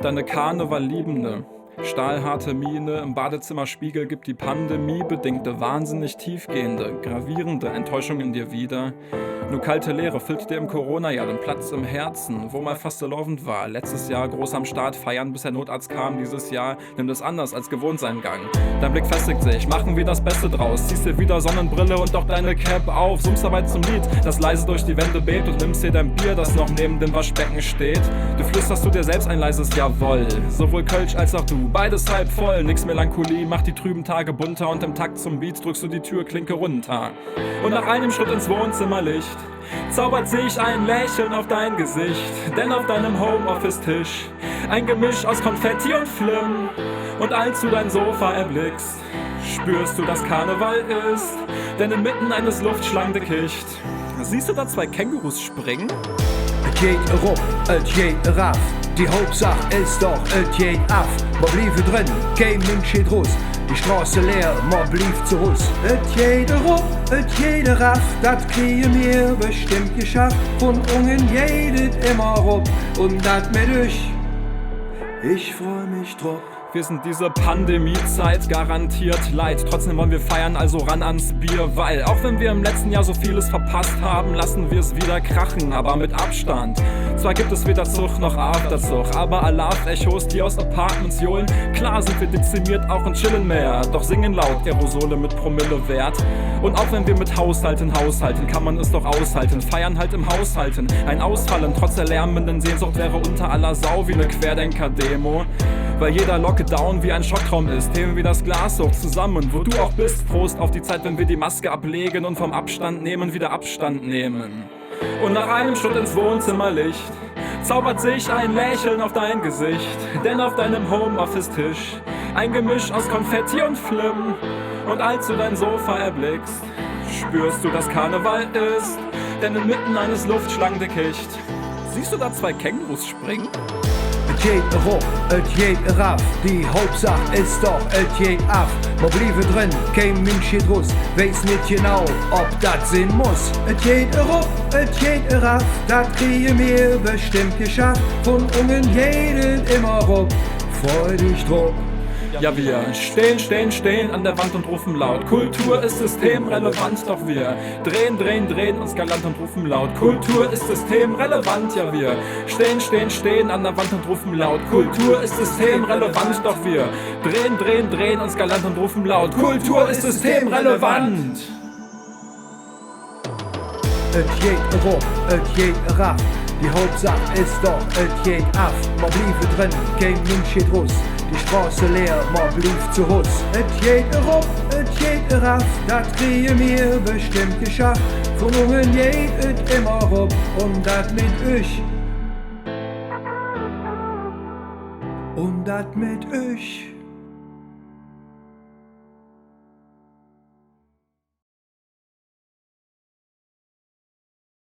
deine Karneval-Liebende. Stahlharte Miene im Badezimmerspiegel gibt die pandemiebedingte, wahnsinnig tiefgehende, gravierende Enttäuschung in dir wieder. Nur kalte Leere füllt dir im Corona-Jahr den Platz im Herzen, wo mal fast lovend war. Letztes Jahr groß am Start feiern, bis der Notarzt kam. Dieses Jahr nimmt es anders als gewohnt seinen Gang. Dein Blick festigt sich, machen wir das Beste draus. Ziehst dir wieder Sonnenbrille und auch deine Cap auf. Zoomst dabei zum Lied, das leise durch die Wände bebt und nimmst dir dein Bier, das noch neben dem Waschbecken steht. Du flüsterst du dir selbst ein leises Jawoll. Sowohl Kölsch als auch du, beides halb voll. Nix Melancholie, macht die trüben Tage bunter und im Takt zum Beat drückst du die Türklinke runter. Und nach einem Schritt ins Wohnzimmerlicht zaubert sich ein Lächeln auf dein Gesicht, denn auf deinem Homeoffice-Tisch ein Gemisch aus Konfetti und Flimm. Und als du dein Sofa erblickst, spürst du, dass Karneval ist, denn inmitten eines Luftschlangendickicht siehst du da zwei Kängurus springen. Et geht erup, et geht eraf, die Hauptsache ist doch, et geht af. Ma bliefe drin, kein Mensch geht raus, die Straße leer, ma blief zu Hus. Et geht erup, et geht eraf, dat kriegen wir bestimmt geschafft. Von ungen jedet immer rup, und dat mit euch, ich freu mich drauf. Wir sind diese Pandemiezeit garantiert leid. Trotzdem wollen wir feiern, also ran ans Bier. Weil, auch wenn wir im letzten Jahr so vieles verpasst haben, lassen wir es wieder krachen, aber mit Abstand. Zwar gibt es weder Zug noch Afterzug, aber Alarv-Echos, die aus Apartments johlen. Klar sind wir dezimiert auch und chillen mehr, doch singen laut Aerosole mit Promillewert. Und auch wenn wir mit haushalten, kann man es doch aushalten. Feiern halt im Haushalten, ein Ausfallen trotz der lärmenden Sehnsucht wäre unter aller Sau wie eine Querdenker-Demo. Weil jeder Lockdown wie ein Schocktraum ist, heben wir das Glas hoch zusammen, wo du auch bist. Prost auf die Zeit, wenn wir die Maske ablegen und vom Abstand nehmen wieder Abstand nehmen. Und nach einem Schritt ins Wohnzimmerlicht zaubert sich ein Lächeln auf dein Gesicht, denn auf deinem Homeoffice-Tisch ein Gemisch aus Konfetti und Flimm. Und als du dein Sofa erblickst, spürst du, dass Karneval ist, denn inmitten eines Luftschlangendickicht siehst du da zwei Kängurus springen. Et geht erup, et geht eraf, die Hauptsache ist doch, et geht af. Ma bliefe drin, kein Mensch geht raus, weiß nicht genau, ob dat sein muss. Et geht erup, et geht eraf, dat kriegen wir bestimmt geschafft. Von ungen jedet immer rup, freu dich drauf. Ja, wir stehen an der Wand und rufen laut. Kultur ist systemrelevant, doch wir drehen uns galant und rufen laut. Kultur ist systemrelevant, ja wir stehen an der Wand und rufen laut. Kultur ist systemrelevant, doch wir drehen uns galant und rufen laut. Kultur ist systemrelevant. Et geht erup, et geht eraf, die Hauptsache ist doch, et geht af. Ma bliefe drin, kein Mensch geht raus, die Straße leer, ma blief zu Hus. Et geht erup, et geht eraf, dat kriegen wir bestimmt geschafft. Von ungen jedet immer rup, und dat mit euch. Und dat mit euch.